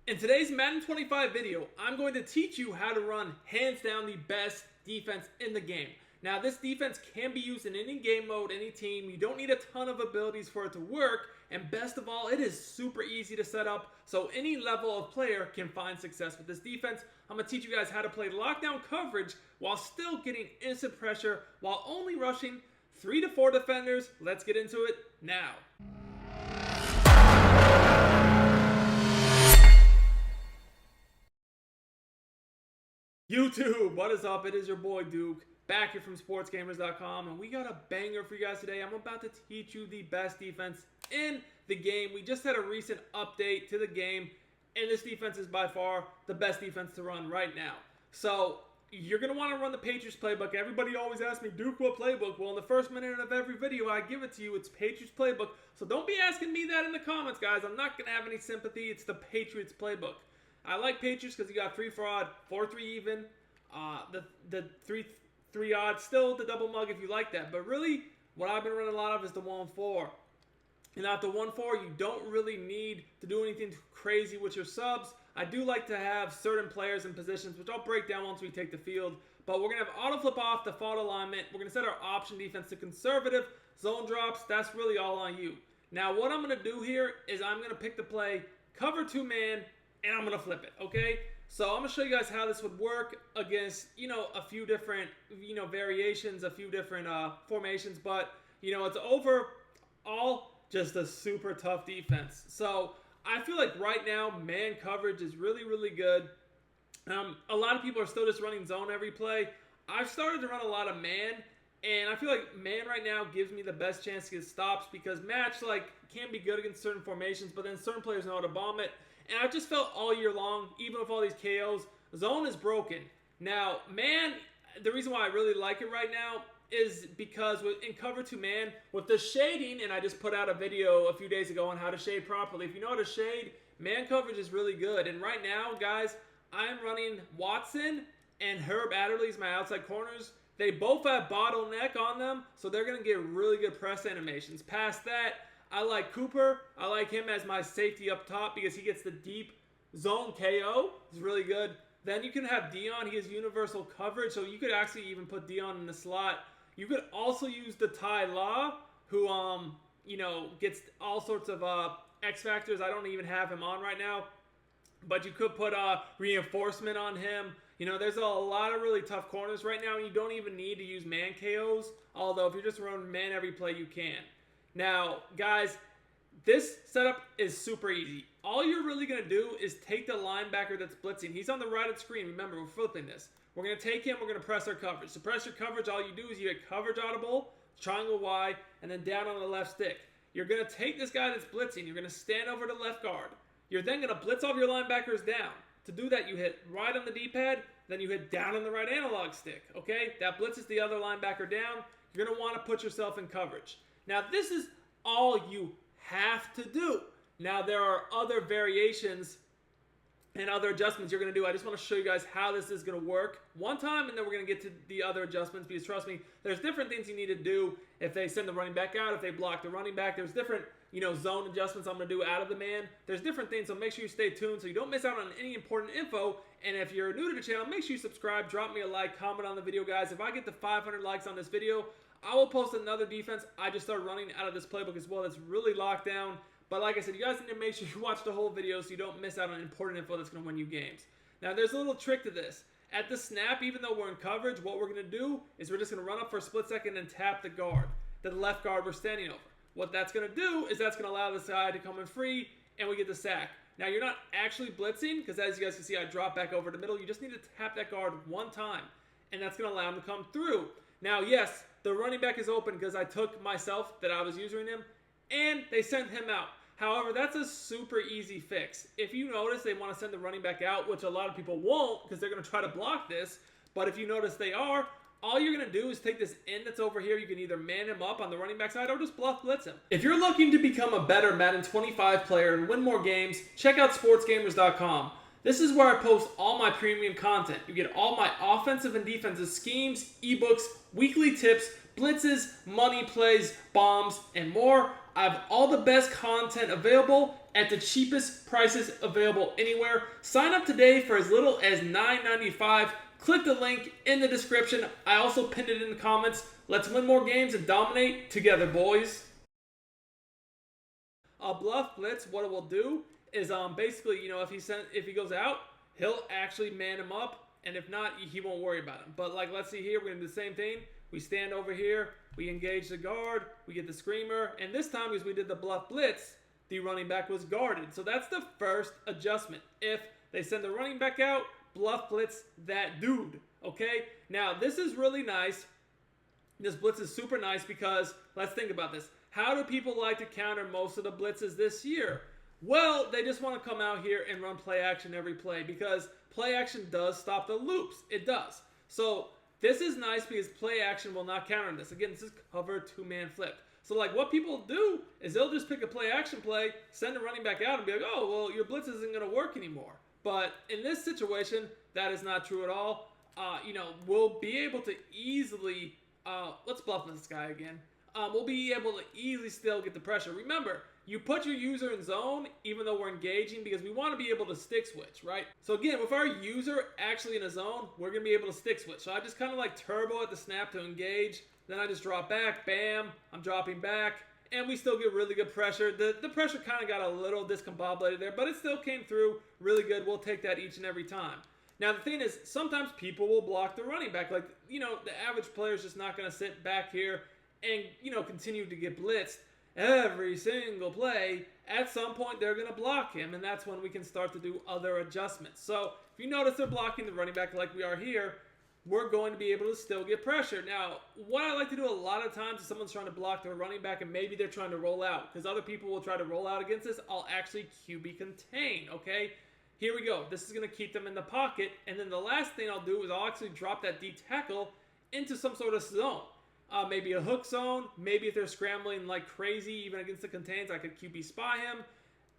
In today's Madden 25 video, I'm going to teach you how to run hands down the best defense in the game. Now, this defense can be used in any game mode, any team. You don't need a ton of abilities for it to work. And best of all, it is super easy to set up, so any level of player can find success with this defense. I'm going to teach you guys how to play lockdown coverage while still getting instant pressure while only rushing 3 to 4 defenders. Let's get into it now. YouTube, what is up? It is your boy Duke, back here from sportsgamers.com, and we got a banger for you guys today. I'm about to teach you the best defense in the game. We just had a recent update to the game, and this defense is by far the best defense to run right now. So you're going to want to run the Patriots playbook. Everybody always asks me, Duke, what playbook? Well, in the first minute of every video, I give it to you. It's Patriots playbook. So don't be asking me that in the comments, guys. I'm not going to have any sympathy. It's the Patriots playbook. I like Patriots because you got 3 for odd, 4-3 even, the 3 odd, still the double mug if you like that. But really, what I've been running a lot of is the 1-4. And at the 1-4, you don't really need to do anything crazy with your subs. I do like to have certain players in positions, which I'll break down once we take the field. But we're going to have auto flip off, default alignment. We're going to set our option defense to conservative, zone drops. That's really all on you. Now, what I'm going to do here is I'm going to pick the play, cover 2-man, and I'm going to flip it, okay? So I'm going to show you guys how this would work against, a few different, variations, a few different formations. But, it's overall just a super tough defense. So I feel like right now, man coverage is really, really good. A lot of people are still just running zone every play. I've started to run a lot of man, and I feel like man right now gives me the best chance to get stops because match, can be good against certain formations, but then certain players know how to bomb it. And I've just felt all year long, even with all these KOs, zone is broken. Now, man, the reason why I really like it right now is because in cover 2 man, with the shading, and I just put out a video a few days ago on how to shade properly. If you know how to shade, man coverage is really good. And right now, guys, I'm running Watson and Herb Adderley's my outside corners. They both have bottleneck on them, so they're going to get really good press animations. Past that, I like Cooper. I like him as my safety up top because he gets the deep zone KO. It's really good. Then you can have Dion. He has universal coverage, so you could actually even put Dion in the slot. You could also use the Ty Law, who gets all sorts of X factors. I don't even have him on right now, but you could put reinforcement on him. There's a lot of really tough corners right now, and you don't even need to use man KOs. Although if you're just running man every play, you can. Now, guys, this setup is super easy. All you're really going to do is take the linebacker that's blitzing. He's on the right of the screen. Remember, we're flipping this. We're going to take him. We're going to press our coverage. To press your coverage, all you do is you hit coverage audible, triangle Y, and then down on the left stick. You're going to take this guy that's blitzing. You're going to stand over the left guard. You're then going to blitz off your linebackers down. To do that, you hit right on the D-pad, then you hit down on the right analog stick. Okay? That blitzes the other linebacker down. You're going to want to put yourself in coverage. Now, this is all you have to do. Now, there are other variations and other adjustments you're going to do. I just want to show you guys how this is going to work one time, and then we're going to get to the other adjustments because, trust me, there's different things you need to do if they send the running back out, if they block the running back. There's different, zone adjustments I'm going to do out of the man. There's different things, so make sure you stay tuned so you don't miss out on any important info. And if you're new to the channel, make sure you subscribe, drop me a like, comment on the video, guys. If I get to 500 likes on this video, I will post another defense I just started running out of this playbook as well that's really locked down. But like I said, you guys need to make sure you watch the whole video so you don't miss out on important info that's going to win you games. Now, there's a little trick to this. At the snap, even though we're in coverage, what we're going to do is we're just going to run up for a split second and tap the guard, the left guard we're standing over. What that's going to do is that's going to allow this guy to come in free, and we get the sack. Now, you're not actually blitzing because, as you guys can see, I drop back over the middle. You just need to tap that guard one time, and that's going to allow him to come through. Now, yes, the running back is open because I took myself that I was using him, and they sent him out. However, that's a super easy fix. If you notice they want to send the running back out, which a lot of people won't because they're going to try to block this, but if you notice they are, all you're going to do is take this end that's over here. You can either man him up on the running back side or just bluff blitz him. If you're looking to become a better Madden 25 player and win more games, check out sportsgamers.com. This is where I post all my premium content. You get all my offensive and defensive schemes, ebooks, weekly tips, blitzes, money plays, bombs, and more. I have all the best content available at the cheapest prices available anywhere. Sign up today for as little as $9.95. Click the link in the description. I also pinned it in the comments. Let's win more games and dominate together, boys. Bluff Blitz, what it will do is basically, if he goes out, he'll actually man him up, and if not, he won't worry about him. But like, let's see here, we're gonna do the same thing. We stand over here, we engage the guard, we get the screamer, and this time, as we did the Bluff Blitz, the running back was guarded. So that's the first adjustment. If they send the running back out, Bluff Blitz that dude, okay? Now, this is really nice. This blitz is super nice because, let's think about this. How do people like to counter most of the blitzes this year? Well, they just want to come out here and run play action every play because play action does stop the loops. It does. So this is nice because play action will not counter this. Again, this is cover two-man flip. So like what people do is they'll just pick a play action play, send a running back out and be like, oh, well, your blitz isn't going to work anymore. But in this situation, that is not true at all. We'll be able to easily, let's bluff this guy again. We'll be able to easily still get the pressure. Remember, you put your user in zone even though we're engaging because we want to be able to stick switch, right? So again, with our user actually in a zone, we're going to be able to stick switch. So I just kind of like turbo at the snap to engage. Then I just drop back, bam, I'm dropping back, and we still get really good pressure. The pressure kind of got a little discombobulated there, but it still came through really good. We'll take that each and every time. Now, the thing is, sometimes people will block the running back. Like, the average player is just not going to sit back here and, continue to get blitzed every single play. At some point, they're going to block him, and that's when we can start to do other adjustments. So, if you notice they're blocking the running back like we are here, we're going to be able to still get pressure. Now, what I like to do a lot of times if someone's trying to block their running back and maybe they're trying to roll out, because other people will try to roll out against this, I'll actually QB contain, okay? Here we go. This is going to keep them in the pocket, and then the last thing I'll do is I'll actually drop that D tackle into some sort of zone. Maybe a hook zone, maybe if they're scrambling like crazy, even against the contains, I could QB spy him.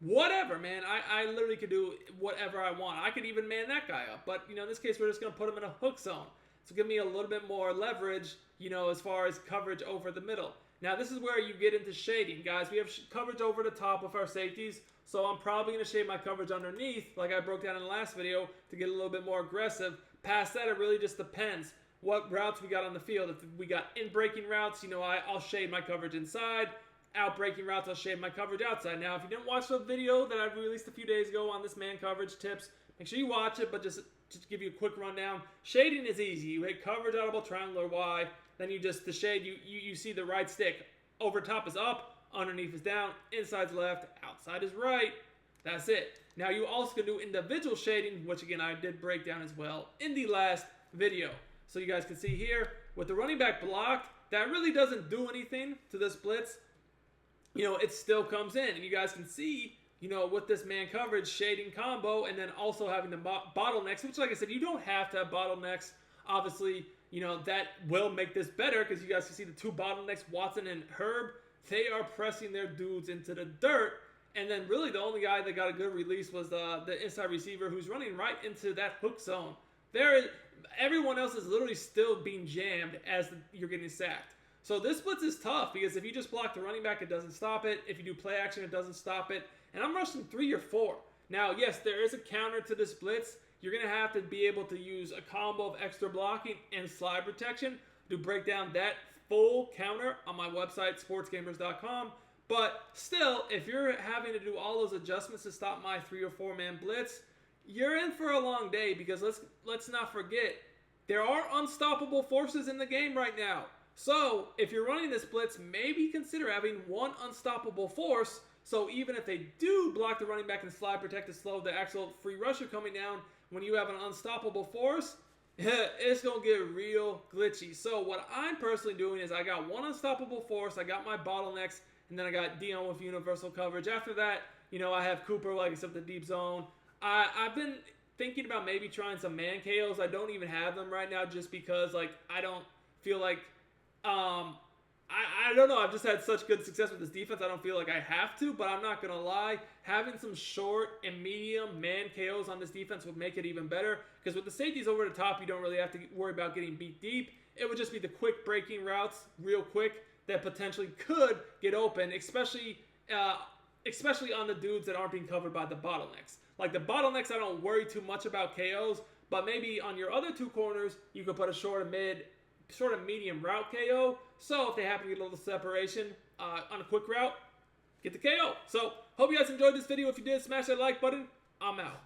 Whatever, man. I literally could do whatever I want. I could even man that guy up. But, in this case, we're just going to put him in a hook zone. So give me a little bit more leverage, as far as coverage over the middle. Now, this is where you get into shading, guys. We have coverage over the top with our safeties. So I'm probably going to shade my coverage underneath, like I broke down in the last video, to get a little bit more aggressive. Past that, it really just depends what routes we got on the field. If we got in-breaking routes, I'll shade my coverage inside. Out-breaking routes, I'll shade my coverage outside. Now, if you didn't watch the video that I released a few days ago on this man coverage tips, make sure you watch it, but just to give you a quick rundown, shading is easy. You hit coverage, audible, triangle, or Y, then the shade, you see the right stick. Over top is up, underneath is down, inside's left, outside is right. That's it. Now, you also can do individual shading, which again, I did break down as well in the last video. So you guys can see here, with the running back blocked, that really doesn't do anything to this blitz. It still comes in. And you guys can see, with this man coverage shading combo and then also having the bottlenecks, which like I said, you don't have to have bottlenecks. Obviously, that will make this better because you guys can see the two bottlenecks, Watson and Herb. They are pressing their dudes into the dirt. And then really the only guy that got a good release was the inside receiver who's running right into that hook zone. Everyone else is literally still being jammed as you're getting sacked. So this blitz is tough because if you just block the running back, it doesn't stop it. If you do play action, it doesn't stop it. And I'm rushing 3 or 4. Now, yes, there is a counter to this blitz. You're going to have to be able to use a combo of extra blocking and slide protection to break down that full counter on my website, sportsgamers.com. But still, if you're having to do all those adjustments to stop my 3 or 4 man blitz, you're in for a long day because let's not forget, there are unstoppable forces in the game right now. So, if you're running this blitz, maybe consider having one unstoppable force. So, even if they do block the running back and slide protect to slow the actual free rusher coming down, when you have an unstoppable force, it's going to get real glitchy. So, what I'm personally doing is I got one unstoppable force, I got my bottlenecks, and then I got Dion with universal coverage. After that, I have Cooper, like I said, the deep zone. I've been thinking about maybe trying some man KOs. I don't even have them right now just because, I don't feel like I don't know. I've just had such good success with this defense. I don't feel like I have to, but I'm not going to lie. Having some short and medium man KOs on this defense would make it even better because with the safeties over the top, you don't really have to worry about getting beat deep. It would just be the quick breaking routes real quick that potentially could get open, especially especially on the dudes that aren't being covered by the bottlenecks. Like the bottlenecks, I don't worry too much about KOs, but maybe on your other two corners, you could put a short of medium route KO. So if they happen to get a little separation on a quick route, get the KO. So hope you guys enjoyed this video. If you did, smash that like button. I'm out.